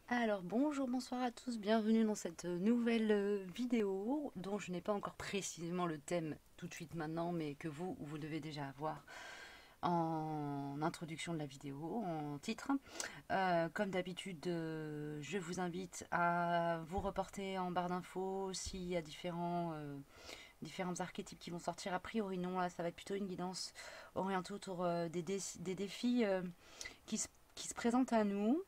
Alors bonjour, bonsoir à tous, bienvenue dans cette nouvelle vidéo dont je n'ai pas encore précisément le thème tout de suite maintenant, mais que vous devez déjà avoir en introduction de la vidéo, en titre. Comme d'habitude, je vous invite à vous reporter en barre d'infos s'il y a différents archétypes qui vont sortir. A priori non, là ça va être plutôt une guidance orientée autour des défis qui se présentent à nous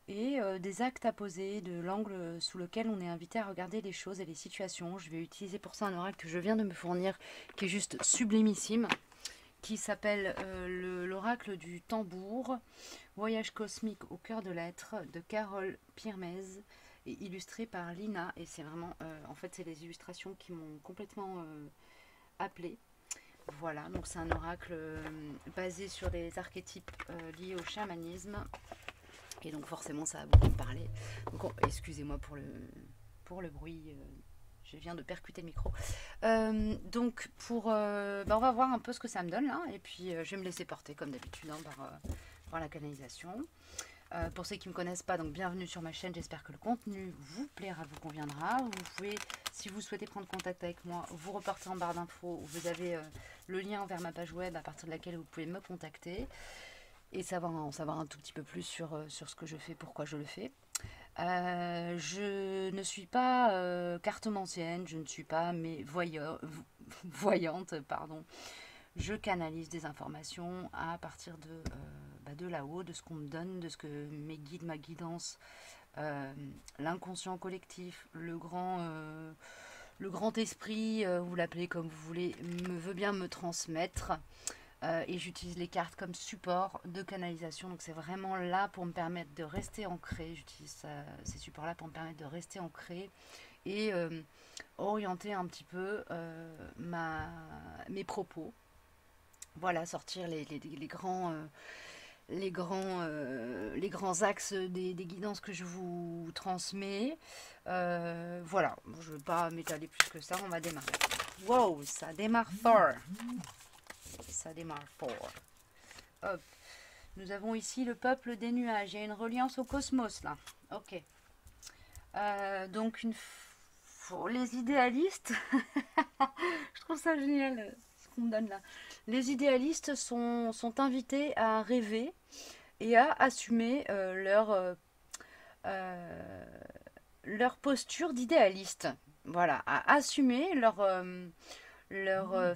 et des actes à poser, de l'angle sous lequel on est invité à regarder les choses et les situations. Je vais utiliser pour ça un oracle que je viens de me fournir, qui est juste sublimissime, qui s'appelle l'oracle du tambour, voyage cosmique au cœur de l'être, de Carole Pirmez, et illustré par Lina. Et c'est vraiment, en fait, c'est les illustrations qui m'ont complètement appelée. Voilà, donc c'est un oracle basé sur des archétypes liés au chamanisme, et donc forcément ça a beaucoup me parler. Donc excusez-moi pour le bruit, je viens de percuter le micro. Donc on va voir un peu ce que ça me donne là, et puis je vais me laisser porter comme d'habitude par la canalisation. Pour ceux qui ne me connaissent pas, donc bienvenue sur ma chaîne, j'espère que le contenu vous plaira, vous conviendra. Vous pouvez, si vous souhaitez prendre contact avec moi, vous reporter en barre d'infos, vous avez le lien vers ma page web à partir de laquelle vous pouvez me contacter et en savoir un tout petit peu plus sur ce que je fais, pourquoi je le fais. Je ne suis pas cartomancienne, je ne suis pas voyante, pardon. Je canalise des informations à partir de là-haut, de ce qu'on me donne, de ce que mes guides, ma guidance, l'inconscient collectif, le grand esprit, vous l'appelez comme vous voulez, me veut bien me transmettre. Et j'utilise les cartes comme support de canalisation. Donc c'est vraiment là pour me permettre de rester ancré. J'utilise ces supports-là pour me permettre de rester ancré et orienter un petit peu mes propos. Voilà, sortir les grands axes des guidances que je vous transmets. Voilà, je ne vais pas m'étaler plus que ça, on va démarrer. Wow, ça démarre fort. Ça démarre fort. Hop. Nous avons ici le peuple des nuages. Il y a une reliance au cosmos là. Ok. Donc les idéalistes, je trouve ça génial ce qu'on me donne là. Les idéalistes sont invités à rêver et à assumer euh, leur posture d'idéaliste. Voilà, à assumer leur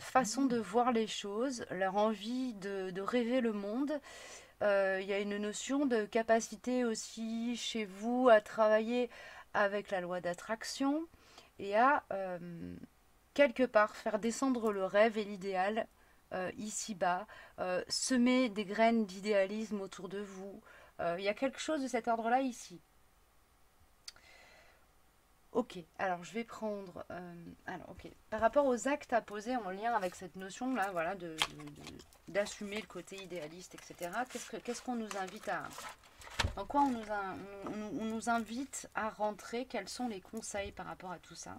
façon de voir les choses, leur envie de rêver le monde. Il y a une notion de capacité aussi chez vous à travailler avec la loi d'attraction et à quelque part faire descendre le rêve et l'idéal ici-bas, semer des graines d'idéalisme autour de vous. Il y a quelque chose de cet ordre-là ici. Ok, alors je vais prendre. Alors, ok. Par rapport aux actes à poser en lien avec cette notion-là, voilà, d'assumer le côté idéaliste, etc., qu'est-ce qu'on nous invite à. Dans quoi on nous invite à rentrer. Quels sont les conseils par rapport à tout ça?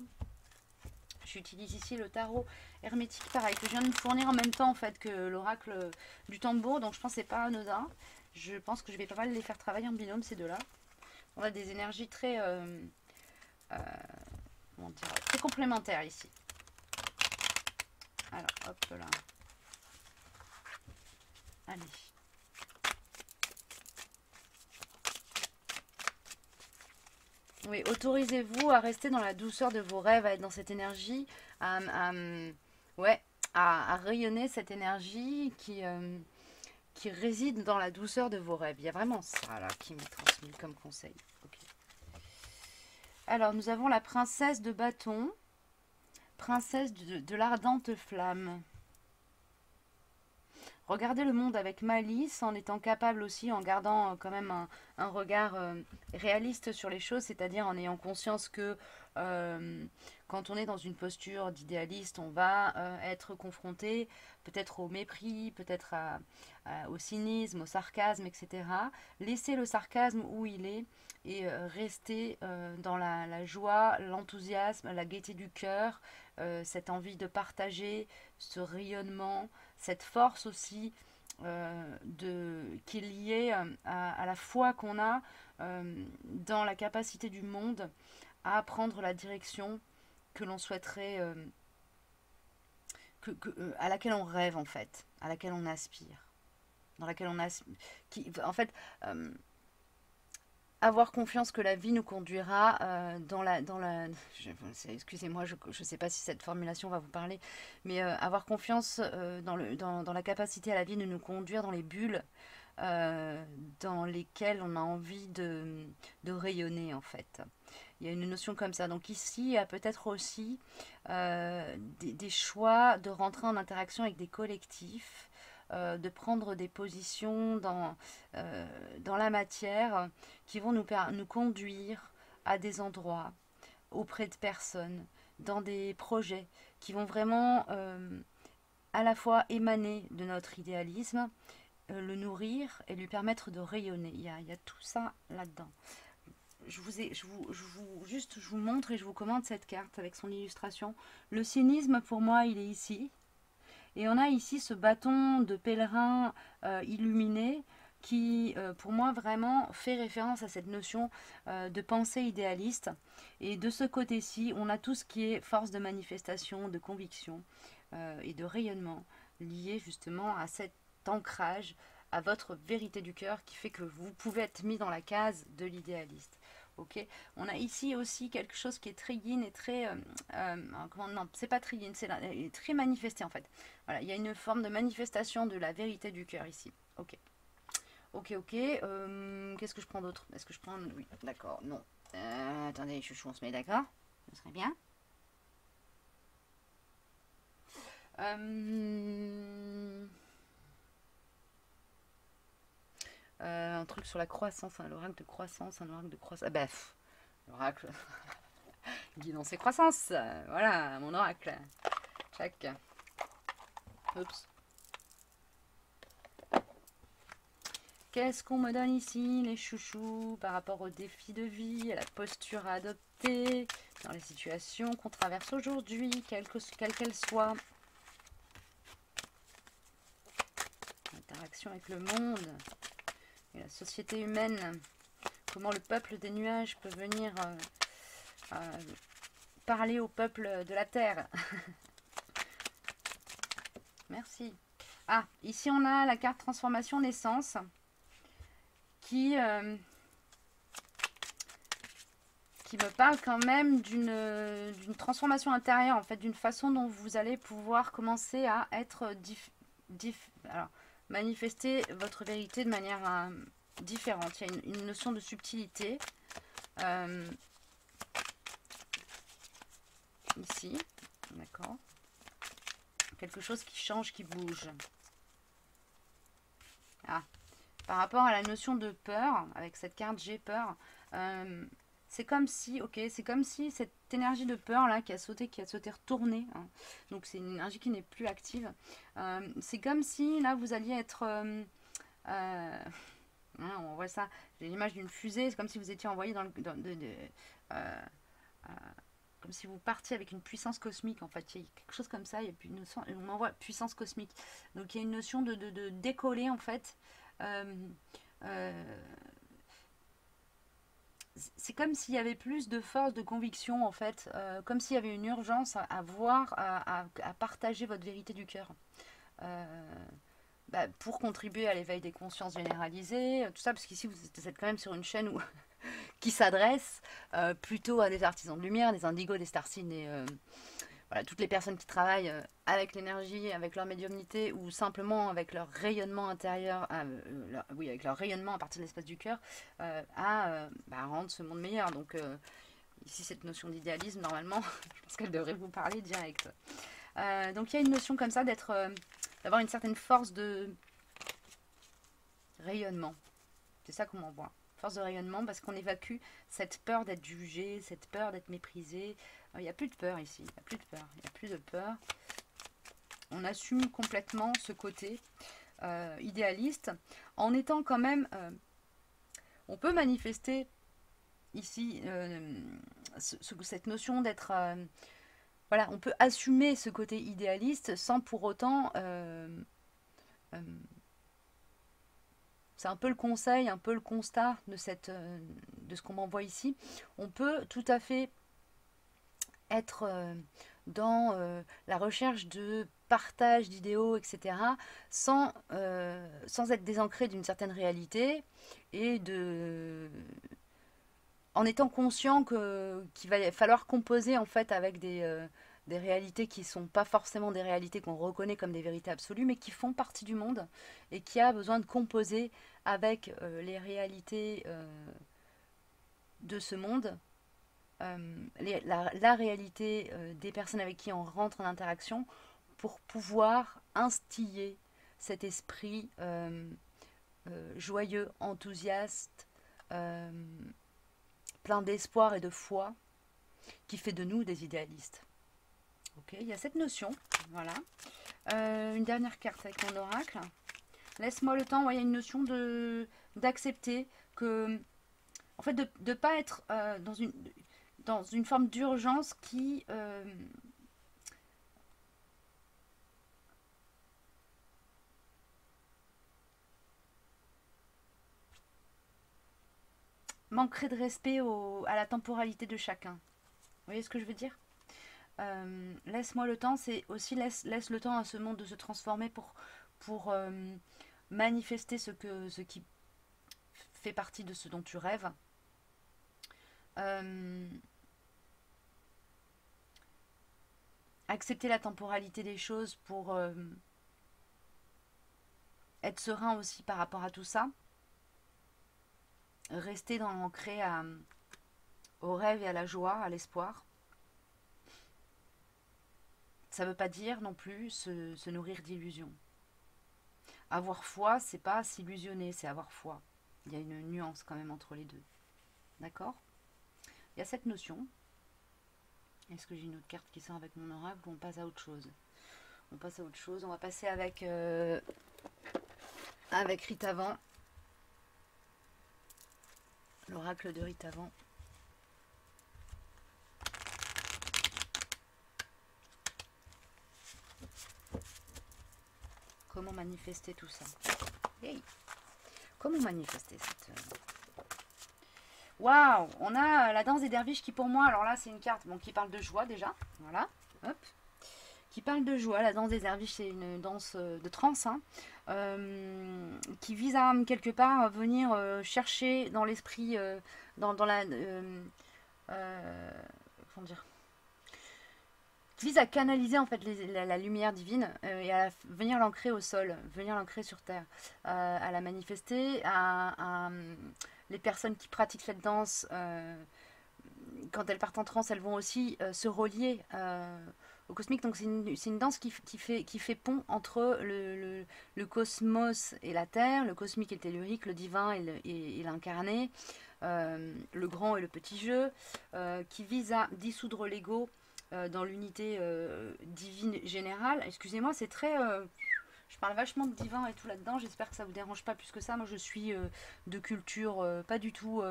J'utilise ici le tarot hermétique, pareil, que je viens de me fournir en même temps en fait que l'oracle du tambour, donc je pense que c'est pas anodin. Je pense que je vais pas mal les faire travailler en binôme ces deux-là. On a des énergies euh, comment dire, très complémentaires ici. Alors, hop là. Allez. Oui, autorisez-vous à rester dans la douceur de vos rêves, à être dans cette énergie, ouais, à rayonner cette énergie qui réside dans la douceur de vos rêves. Il y a vraiment ça là qui m'est transmis comme conseil. Ok. Alors, nous avons la princesse de bâton, princesse de l'ardente flamme. Regardez le monde avec malice en étant capable aussi, en gardant quand même un regard réaliste sur les choses, c'est-à-dire en ayant conscience que euh, quand on est dans une posture d'idéaliste, on va être confronté peut-être au mépris, peut-être au cynisme, au sarcasme, etc. Laissez le sarcasme où il est et rester dans la joie, l'enthousiasme, la gaieté du cœur, cette envie de partager, ce rayonnement, cette force aussi qui est lié à la foi qu'on a dans la capacité du monde à prendre la direction que l'on souhaiterait, à laquelle on rêve en fait, à laquelle on aspire, dans laquelle on aspire, en fait, euh, avoir confiance que la vie nous conduira excusez-moi, je ne sais pas si cette formulation va vous parler, mais avoir confiance dans la capacité à la vie de nous conduire dans les bulles euh, dans lesquelles on a envie de rayonner en fait. Il y a une notion comme ça. Donc ici, il y a peut-être aussi des choix de rentrer en interaction avec des collectifs, de prendre des positions dans la matière qui vont nous conduire à des endroits, auprès de personnes, dans des projets qui vont vraiment à la fois émaner de notre idéalisme, le nourrir et lui permettre de rayonner. Il y a tout ça là-dedans. Je vous montre et je vous commente cette carte avec son illustration. Le cynisme, pour moi, il est ici. Et on a ici ce bâton de pèlerin illuminé qui, pour moi, vraiment fait référence à cette notion de pensée idéaliste. Et de ce côté-ci, on a tout ce qui est force de manifestation, de conviction et de rayonnement lié justement à cet ancrage, à votre vérité du cœur qui fait que vous pouvez être mis dans la case de l'idéaliste. Ok, on a ici aussi quelque chose qui est très yin et très non, c'est pas très yin, c'est très manifesté en fait. Voilà, il y a une forme de manifestation de la vérité du cœur ici. Ok, ok. Qu'est-ce que je prends d'autre? Est-ce que je prends... Oui, d'accord, non. Attendez, chouchou, on se met d'accord. Ce serait bien. Un truc sur la croissance, hein, l'oracle de croissance, un oracle de croissance. Ah bah, l'oracle. Guidance et croissance. Voilà, mon oracle. Check. Oups. Qu'est-ce qu'on me donne ici, les chouchous, par rapport aux défis de vie, à la posture à adopter, dans les situations qu'on traverse aujourd'hui, quelle qu'elle soit. L'interaction avec le monde et la société humaine. Comment le peuple des nuages peut venir parler au peuple de la terre. Merci. Ah, ici on a la carte transformation naissance qui me parle quand même d'une transformation intérieure, en fait, d'une façon dont vous allez pouvoir commencer à être alors, manifester votre vérité de manière différente. Il y a une notion de subtilité ici, d'accord. Quelque chose qui change, qui bouge. Ah, par rapport à la notion de peur, avec cette carte j'ai peur, c'est comme si, ok, c'est comme si cette énergie de peur là qui a sauté retournée, hein, donc c'est une énergie qui n'est plus active, c'est comme si là vous alliez être, hein, on voit ça, j'ai l'image d'une fusée, c'est comme si vous étiez envoyé comme si vous partiez avec une puissance cosmique en fait, il y a quelque chose comme ça, et puis on envoie puissance cosmique, donc il y a une notion de décoller en fait. Euh, euh, c'est comme s'il y avait plus de force, de conviction en fait, comme s'il y avait une urgence à voir, à partager votre vérité du cœur. Pour contribuer à l'éveil des consciences généralisées, tout ça, parce qu'ici vous êtes quand même sur une chaîne qui s'adresse plutôt à des artisans de lumière, des indigos, des starcines, voilà, toutes les personnes qui travaillent avec l'énergie, avec leur médiumnité ou simplement avec leur rayonnement intérieur, oui, avec leur rayonnement à partir de l'espace du cœur, à rendre ce monde meilleur. Donc ici, cette notion d'idéalisme, normalement, je pense qu'elle devrait vous parler direct. Donc il y a une notion comme ça d'avoir une certaine force de rayonnement. C'est ça qu'on voit. Force de rayonnement parce qu'on évacue cette peur d'être jugé, cette peur d'être méprisé. Il n'y a plus de peur ici, il n'y a plus de peur, il n'y a plus de peur. On assume complètement ce côté idéaliste en étant quand même... on peut manifester ici cette notion d'être... voilà, on peut assumer ce côté idéaliste sans pour autant c'est un peu le conseil, un peu le constat de ce qu'on m'envoie ici. On peut tout à fait être dans la recherche de partage d'idéaux, etc., sans être désancré d'une certaine réalité et en étant conscient qu'il va falloir composer en fait avec des réalités qui ne sont pas forcément des réalités qu'on reconnaît comme des vérités absolues, mais qui font partie du monde et qui a besoin de composer avec les réalités de ce monde, la réalité des personnes avec qui on rentre en interaction pour pouvoir instiller cet esprit joyeux, enthousiaste, euh, plein d'espoir et de foi qui fait de nous des idéalistes. Ok, il y a cette notion, voilà. Une dernière carte avec mon oracle. Laisse-moi le temps, ouais, il y a une notion d'accepter que, en fait, de ne pas être dans une forme d'urgence qui manquerait de respect à la temporalité de chacun. Vous voyez ce que je veux dire? Laisse-moi le temps, c'est aussi laisse le temps à ce monde de se transformer pour manifester ce qui fait partie de ce dont tu rêves. Euh, accepter la temporalité des choses pour être serein aussi par rapport à tout ça. Rester ancré au rêve et à la joie, à l'espoir. Ça ne veut pas dire non plus se nourrir d'illusions. Avoir foi, c'est pas s'illusionner, c'est avoir foi. Il y a une nuance quand même entre les deux. D'accord? Il y a cette notion. Est-ce que j'ai une autre carte qui sort avec mon oracle ou on passe à autre chose? On passe à autre chose. On va passer avec Ritavan. L'oracle de Ritavan. Comment manifester tout ça? Hey. Comment manifester cette... Waouh! On a la danse des derviches qui pour moi, alors là c'est une carte qui parle de joie déjà. Voilà. Hop. Qui parle de joie. La danse des derviches, c'est une danse de trance, hein, qui vise à quelque part venir chercher dans l'esprit, dans la, comment dire, qui vise à canaliser en fait la lumière divine et à venir l'ancrer au sol, venir l'ancrer sur terre, à la manifester, les personnes qui pratiquent cette danse. Quand elles partent en transe, elles vont aussi se relier au cosmique. Donc c'est une danse qui fait pont entre le cosmos et la Terre, le cosmique et le tellurique, le divin et l'incarné, le grand et le petit jeu, qui vise à dissoudre l'ego dans l'unité divine générale. Excusez-moi, c'est très... je parle vachement de divin et tout là-dedans, j'espère que ça vous dérange pas plus que ça. Moi je suis de culture pas du tout...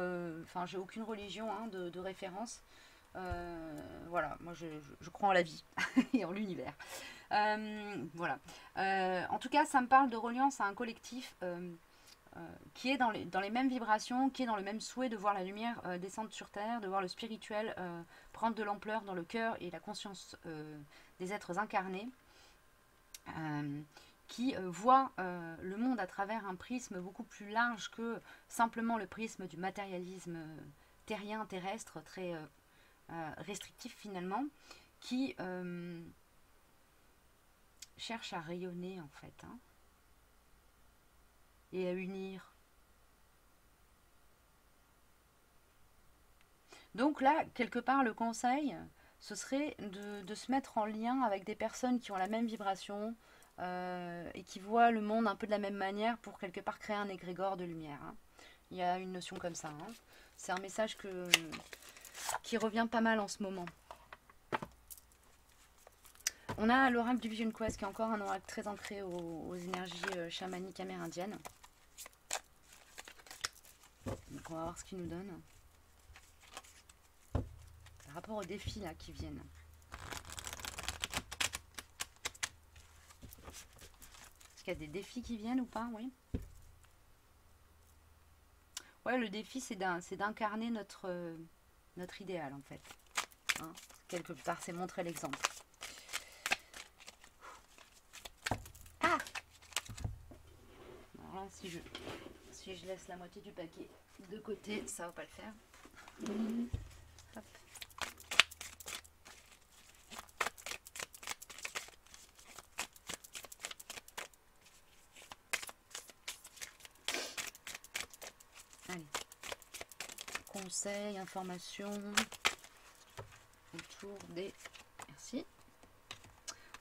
Enfin j'ai aucune religion hein, de référence. Voilà, moi je crois en la vie et en l'univers. Voilà. En tout cas, ça me parle de reliance à un collectif qui est dans les mêmes vibrations, qui est dans le même souhait de voir la lumière descendre sur Terre, de voir le spirituel prendre de l'ampleur dans le cœur et la conscience des êtres incarnés, qui voient le monde à travers un prisme beaucoup plus large que simplement le prisme du matérialisme terrien, terrestre, très restrictif finalement, qui cherche à rayonner en fait, hein, et à unir. Donc là, quelque part, le conseil, ce serait de se mettre en lien avec des personnes qui ont la même vibration et qui voient le monde un peu de la même manière pour quelque part créer un égrégore de lumière, hein. Il y a une notion comme ça, hein. C'est un message qui revient pas mal en ce moment. On a l'oracle du Vision Quest qui est encore un oracle très ancré aux énergies chamaniques amérindiennes. Donc on va voir ce qu'il nous donne. Par rapport aux défis là qui viennent. Est-ce qu'il y a des défis qui viennent ou pas? Oui. Ouais, le défi, c'est d'incarner notre idéal, en fait. Hein, quelque part, c'est montrer l'exemple. Ah! Alors là, si je laisse la moitié du paquet de côté, ça va pas le faire. Hop. Allez. Conseils, informations autour des... Merci.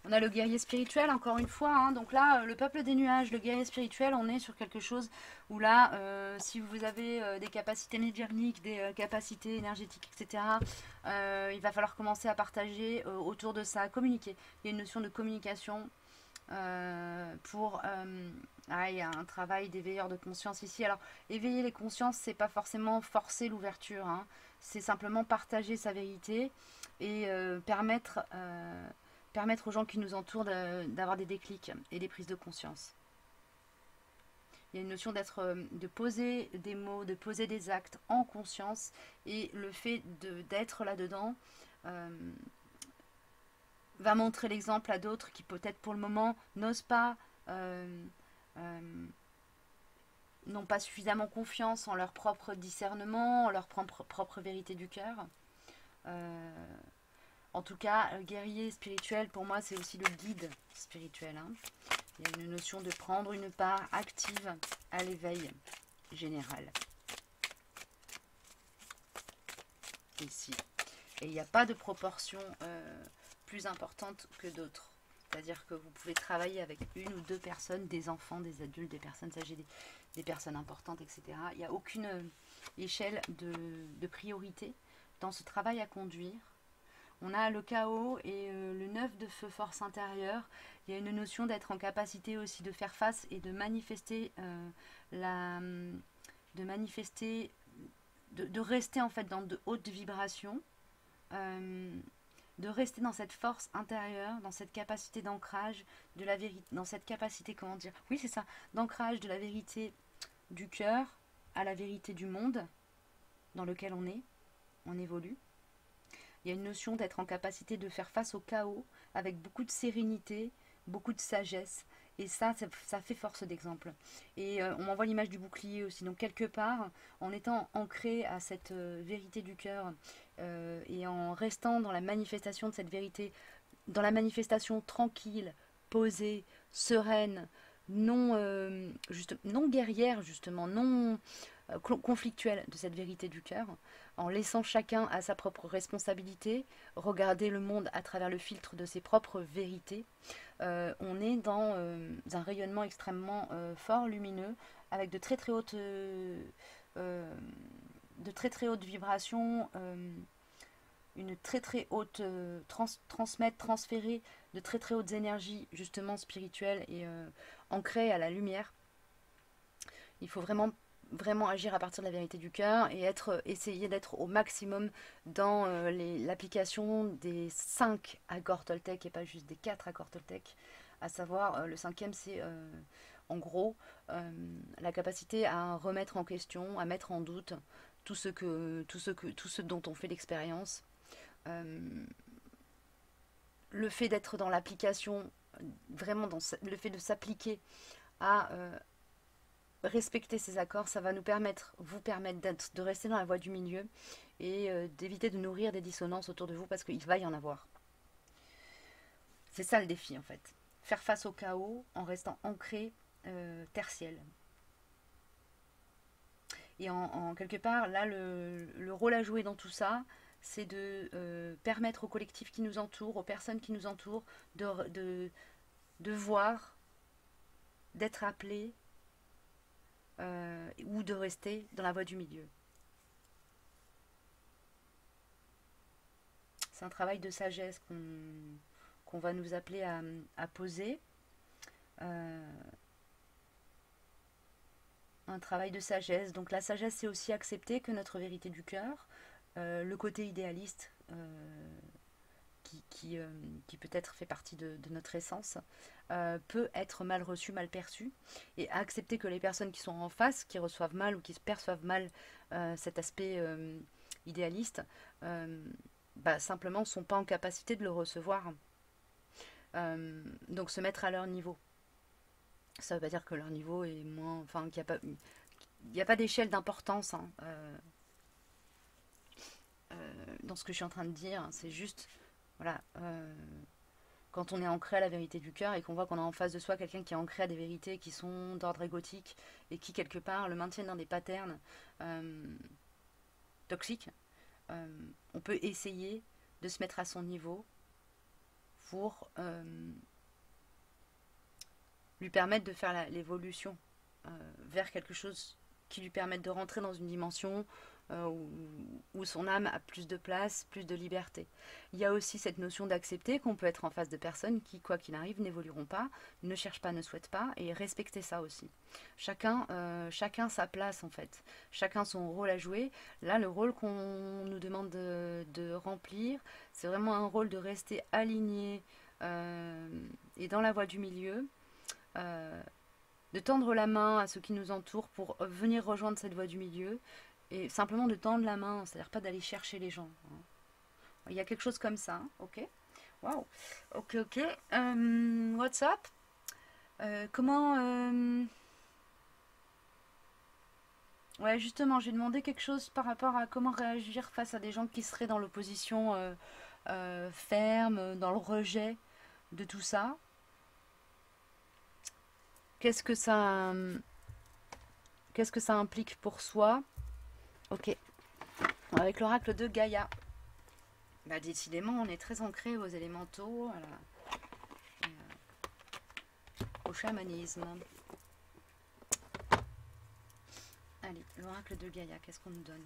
On a le guerrier spirituel, encore une fois. Hein. Donc là, le peuple des nuages, le guerrier spirituel, on est sur quelque chose où là, si vous avez des capacités médiumniques, des capacités énergétiques, etc., il va falloir commencer à partager autour de ça, communiquer. Il y a une notion de communication il y a un travail d'éveilleur de conscience ici. Alors, éveiller les consciences, c'est pas forcément forcer l'ouverture. Hein. C'est simplement partager sa vérité et permettre aux gens qui nous entourent d'avoir des déclics et des prises de conscience. Il y a une notion de poser des mots, de poser des actes en conscience, et le fait d'être là-dedans va montrer l'exemple à d'autres qui peut-être pour le moment n'osent pas, n'ont pas suffisamment confiance en leur propre discernement, en leur propre vérité du cœur. En tout cas, le guerrier spirituel, pour moi, c'est aussi le guide spirituel. Hein. Il y a une notion de prendre une part active à l'éveil général. Ici. Et il n'y a pas de proportion plus importante que d'autres. C'est-à-dire que vous pouvez travailler avec une ou deux personnes, des enfants, des adultes, des personnes âgées, des personnes importantes, etc. Il n'y a aucune échelle de priorité dans ce travail à conduire. On a le chaos et le 9 de feu force intérieure. Il y a une notion d'être en capacité aussi de faire face et de manifester de rester en fait dans de hautes vibrations, de rester dans cette force intérieure, dans cette capacité d'ancrage de la vérité, dans cette capacité, comment dire, oui c'est ça, d'ancrage de la vérité du cœur à la vérité du monde dans lequel on évolue. Il y a une notion d'être en capacité de faire face au chaos avec beaucoup de sérénité, beaucoup de sagesse. Et ça fait force d'exemple. Et on m'envoie l'image du bouclier aussi. Donc quelque part, en étant ancré à cette vérité du cœur et en restant dans la manifestation de cette vérité, dans la manifestation tranquille, posée, sereine, non guerrière justement, non conflictuelle de cette vérité du cœur, en laissant chacun à sa propre responsabilité, regarder le monde à travers le filtre de ses propres vérités, on est dans un rayonnement extrêmement fort, lumineux, avec de très très hautes vibrations, une très très haute transférer de très très hautes énergies justement spirituelles et ancrées à la lumière. Il faut vraiment agir à partir de la vérité du cœur et essayer d'être au maximum dans l'application des 5 accords Toltec et pas juste des 4 accords Toltec. À savoir, le 5e, c'est en gros la capacité à remettre en question, à mettre en doute tout ce dont on fait l'expérience. Le fait d'être dans l'application, vraiment dans le fait de s'appliquer à respecter ces accords, ça va vous permettre de rester dans la voie du milieu et d'éviter de nourrir des dissonances autour de vous parce qu'il va y en avoir. C'est ça le défi en fait. Faire face au chaos en restant ancré tertiel. Et en quelque part, là, le rôle à jouer dans tout ça, c'est de permettre au collectif qui nous entoure, aux personnes qui nous entourent, de voir, d'être appelés ou de rester dans la voie du milieu. C'est un travail de sagesse qu'on va nous appeler à poser. Un travail de sagesse. Donc la sagesse, c'est aussi accepter que notre vérité du cœur, le côté idéaliste qui peut-être fait partie de notre essence, peut être mal reçu, mal perçu, et accepter que les personnes qui sont en face, qui reçoivent mal ou qui perçoivent mal cet aspect idéaliste, simplement ne sont pas en capacité de le recevoir. Donc se mettre à leur niveau. Ça ne veut pas dire que leur niveau est moins... Enfin, qu'il n'y a pas d'échelle d'importance hein, dans ce que je suis en train de dire. C'est juste, voilà, quand on est ancré à la vérité du cœur et qu'on voit qu'on a en face de soi quelqu'un qui est ancré à des vérités qui sont d'ordre égotique et qui, quelque part, le maintiennent dans des patterns toxiques, on peut essayer de se mettre à son niveau pour lui permettre de faire l'évolution vers quelque chose qui lui permette de rentrer dans une dimension où son âme a plus de place, plus de liberté. Il y a aussi cette notion d'accepter qu'on peut être en face de personnes qui, quoi qu'il arrive, n'évolueront pas, ne cherchent pas, ne souhaitent pas, et respecter ça aussi. Chacun sa place en fait, chacun son rôle à jouer. Là, le rôle qu'on nous demande de remplir, c'est vraiment un rôle de rester aligné et dans la voie du milieu, de tendre la main à ceux qui nous entourent pour venir rejoindre cette voie du milieu, et simplement de tendre la main, c'est-à-dire pas d'aller chercher les gens. Il y a quelque chose comme ça, hein, ok. Waouh. Ok, ok. What's up? Comment... Ouais, justement, j'ai demandé quelque chose par rapport à comment réagir face à des gens qui seraient dans l'opposition ferme, dans le rejet de tout ça. Qu'est-ce que ça implique pour soi? Ok. Avec l'oracle de Gaïa. Bah, décidément, on est très ancré aux élémentaux, au chamanisme. Allez, l'oracle de Gaïa, qu'est-ce qu'on nous donne?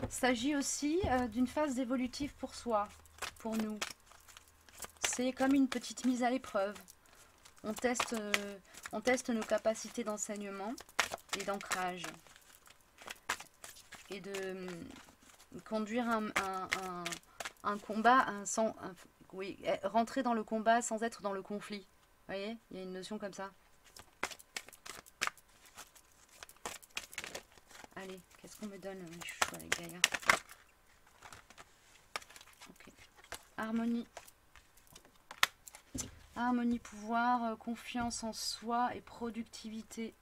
Il s'agit aussi d'une phase évolutive pour soi, pour nous. C'est comme une petite mise à l'épreuve. On teste nos capacités d'enseignement et d'ancrage. Et de conduire un combat, oui, rentrer dans le combat sans être dans le conflit. Vous voyez, il y a une notion comme ça. Allez, qu'est-ce qu'on me donne, mes chouchous avec Gaïa? Ok. Harmonie. Harmonie, pouvoir, confiance en soi et productivité.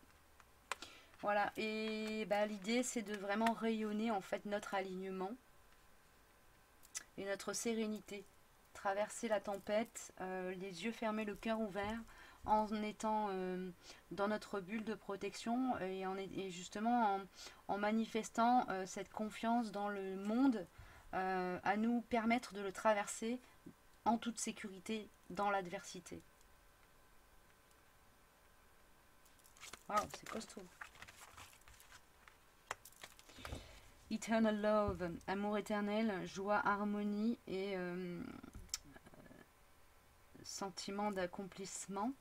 Voilà, et l'idée c'est de vraiment rayonner en fait notre alignement et notre sérénité. Traverser la tempête, les yeux fermés, le cœur ouvert, en étant dans notre bulle de protection et justement en manifestant cette confiance dans le monde, à nous permettre de le traverser en toute sécurité dans l'adversité. Waouh, c'est costaud. Eternal love, amour éternel, joie, harmonie et sentiment d'accomplissement.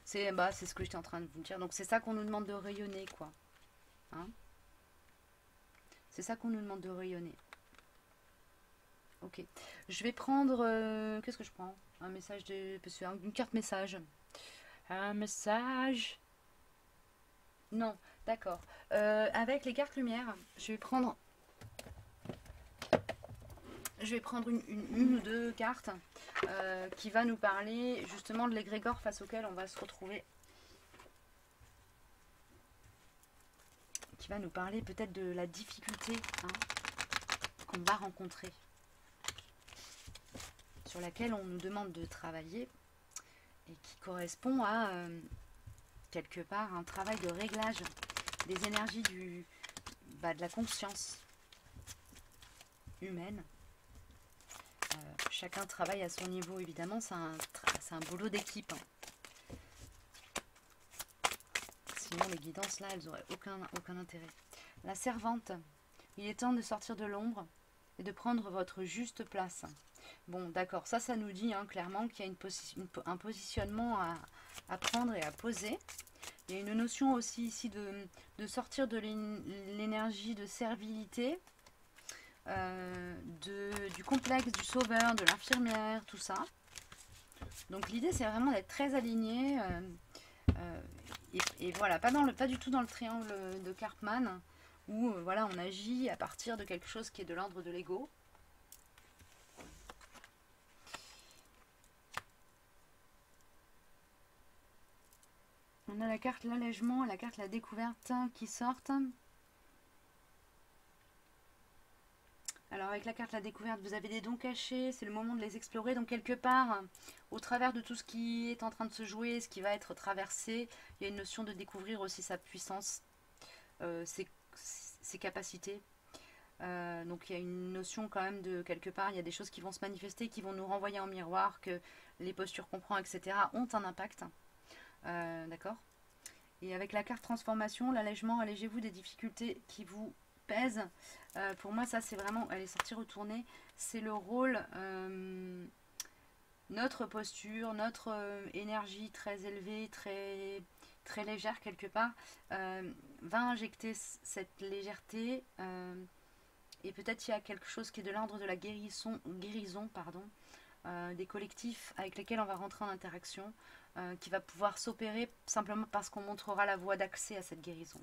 C'est ce que j'étais en train de vous dire. Donc c'est ça qu'on nous demande de rayonner, quoi. Hein? C'est ça qu'on nous demande de rayonner. Ok. Je vais prendre... qu'est-ce que je prends? Un message de... Une carte message. Un message... Non, d'accord. Avec les cartes lumière, je vais prendre une ou deux cartes qui va nous parler justement de l'égrégore face auquel on va se retrouver. Qui va nous parler peut-être de la difficulté qu'on va rencontrer, sur laquelle on nous demande de travailler et qui correspond à quelque part un travail de réglage des énergies de la conscience humaine. Chacun travaille à son niveau, évidemment, c'est un boulot d'équipe. Sinon, les guidances, là, elles n'auraient aucun intérêt. La servante, il est temps de sortir de l'ombre et de prendre votre juste place. Bon, d'accord, ça nous dit clairement qu'il y a un positionnement à prendre et à poser. Il y a une notion aussi ici de sortir de l'énergie de servilité, du complexe du sauveur, de l'infirmière, tout ça. Donc l'idée c'est vraiment d'être très aligné et voilà, pas du tout dans le triangle de Karpman où voilà, on agit à partir de quelque chose qui est de l'ordre de l'ego. On a la carte l'allègement et la carte la découverte qui sortent. Alors avec la carte la découverte, vous avez des dons cachés, c'est le moment de les explorer. Donc quelque part, au travers de tout ce qui est en train de se jouer, ce qui va être traversé, il y a une notion de découvrir aussi sa puissance, ses capacités. Donc il y a une notion quand même de quelque part, il y a des choses qui vont se manifester, qui vont nous renvoyer en miroir, que les postures qu'on prend, etc. ont un impact. D'accord. Et avec la carte transformation, l'allègement, allégez-vous des difficultés qui vous pèsent. Pour moi, ça c'est vraiment, elle est sortie retournée, c'est le rôle, notre posture, notre énergie très élevée, très légère quelque part, va injecter cette légèreté. Et peut-être il y a quelque chose qui est de l'ordre de la guérison pardon, des collectifs avec lesquels on va rentrer en interaction, qui va pouvoir s'opérer simplement parce qu'on montrera la voie d'accès à cette guérison.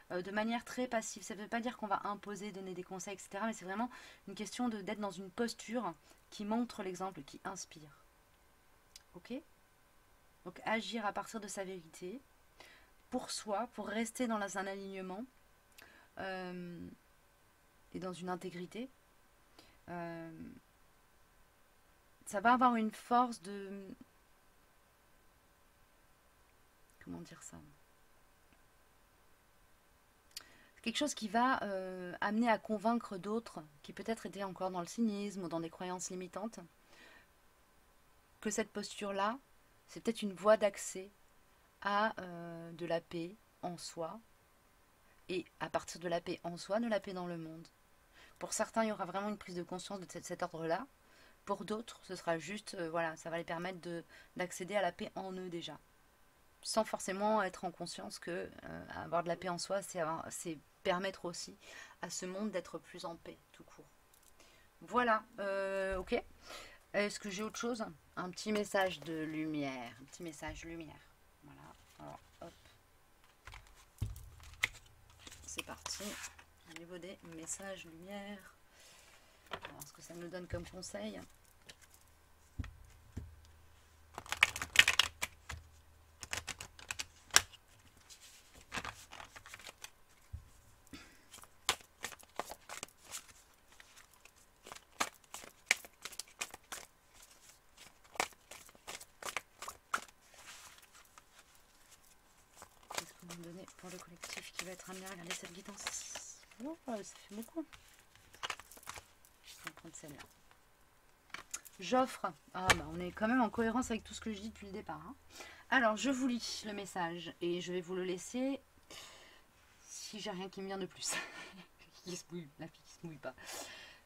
De manière très passive, ça ne veut pas dire qu'on va imposer, donner des conseils, etc. Mais c'est vraiment une question d'être dans une posture qui montre l'exemple, qui inspire. Ok? Donc agir à partir de sa vérité, pour soi, pour rester dans un alignement et dans une intégrité. Ça va avoir une force de... Comment dire ça? Quelque chose qui va amener à convaincre d'autres qui peut-être étaient encore dans le cynisme ou dans des croyances limitantes, que cette posture-là, c'est peut-être une voie d'accès à de la paix en soi, et à partir de la paix en soi, de la paix dans le monde. Pour certains, il y aura vraiment une prise de conscience de cet ordre-là. Pour d'autres, ce sera juste, voilà, ça va les permettre d'accéder à la paix en eux déjà. Sans forcément être en conscience que avoir de la paix en soi, c'est permettre aussi à ce monde d'être plus en paix, tout court. Voilà, ok. Est-ce que j'ai autre chose? Un petit message de lumière. Un petit message lumière. Voilà. Alors, hop. C'est parti. Au niveau des messages lumière. Alors, ce que ça nous donne comme conseil. Pour le collectif qui va être amené à regarder cette guidance. Oh, ça fait beaucoup. Je vais prendre celle-là. J'offre. Ah bah on est quand même en cohérence avec tout ce que je dis depuis le départ. Hein. Alors je vous lis le message et je vais vous le laisser si j'ai rien qui me vient de plus. La fille qui se mouille pas.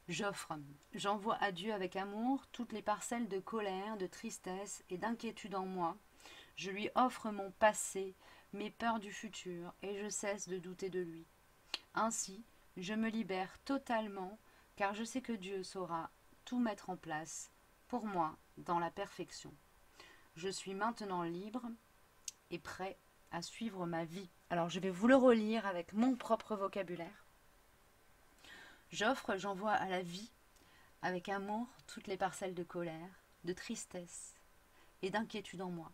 J'offre. J'envoie à Dieu avec amour toutes les parcelles de colère, de tristesse et d'inquiétude en moi. Je lui offre mon passé, mes peurs du futur, et je cesse de douter de lui. Ainsi, je me libère totalement, car je sais que Dieu saura tout mettre en place pour moi dans la perfection. Je suis maintenant libre et prêt à suivre ma vie. Alors je vais vous le relire avec mon propre vocabulaire. J'envoie à la vie, avec amour, toutes les parcelles de colère, de tristesse et d'inquiétude en moi.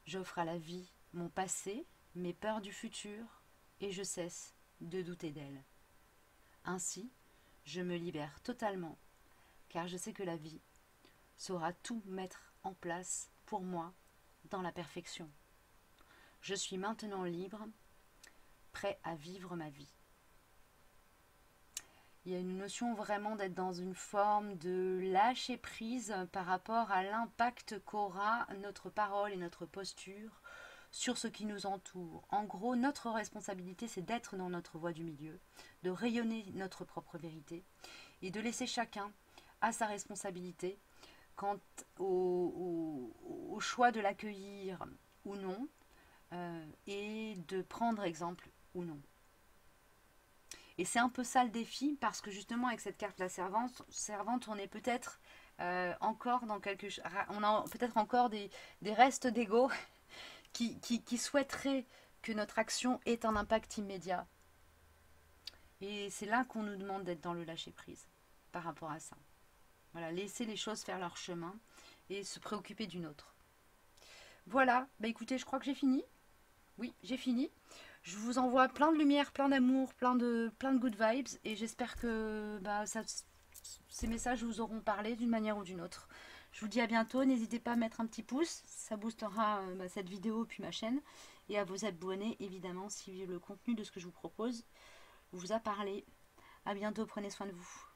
J'offre à la vie mon passé, mes peurs du futur, et je cesse de douter d'elle. Ainsi, je me libère totalement, car je sais que la vie saura tout mettre en place pour moi dans la perfection. Je suis maintenant libre, prêt à vivre ma vie. Il y a une notion vraiment d'être dans une forme de lâcher prise par rapport à l'impact qu'aura notre parole et notre posture sur ce qui nous entoure. En gros, notre responsabilité, c'est d'être dans notre voie du milieu, de rayonner notre propre vérité et de laisser chacun à sa responsabilité quant au choix de l'accueillir ou non, et de prendre exemple ou non. Et c'est un peu ça le défi, parce que justement avec cette carte la servante, on est peut-être encore dans quelque chose, on a peut-être encore des restes d'ego qui souhaiteraient que notre action ait un impact immédiat. Et c'est là qu'on nous demande d'être dans le lâcher-prise par rapport à ça. Voilà, laisser les choses faire leur chemin et se préoccuper d'une autre. Voilà, bah écoutez, je crois que j'ai fini. Oui, j'ai fini. Je vous envoie plein de lumière, plein d'amour, plein de good vibes et j'espère que ces messages vous auront parlé d'une manière ou d'une autre. Je vous dis à bientôt, n'hésitez pas à mettre un petit pouce, ça boostera cette vidéo puis ma chaîne et à vous abonner évidemment si le contenu de ce que je vous propose vous a parlé. À bientôt, prenez soin de vous.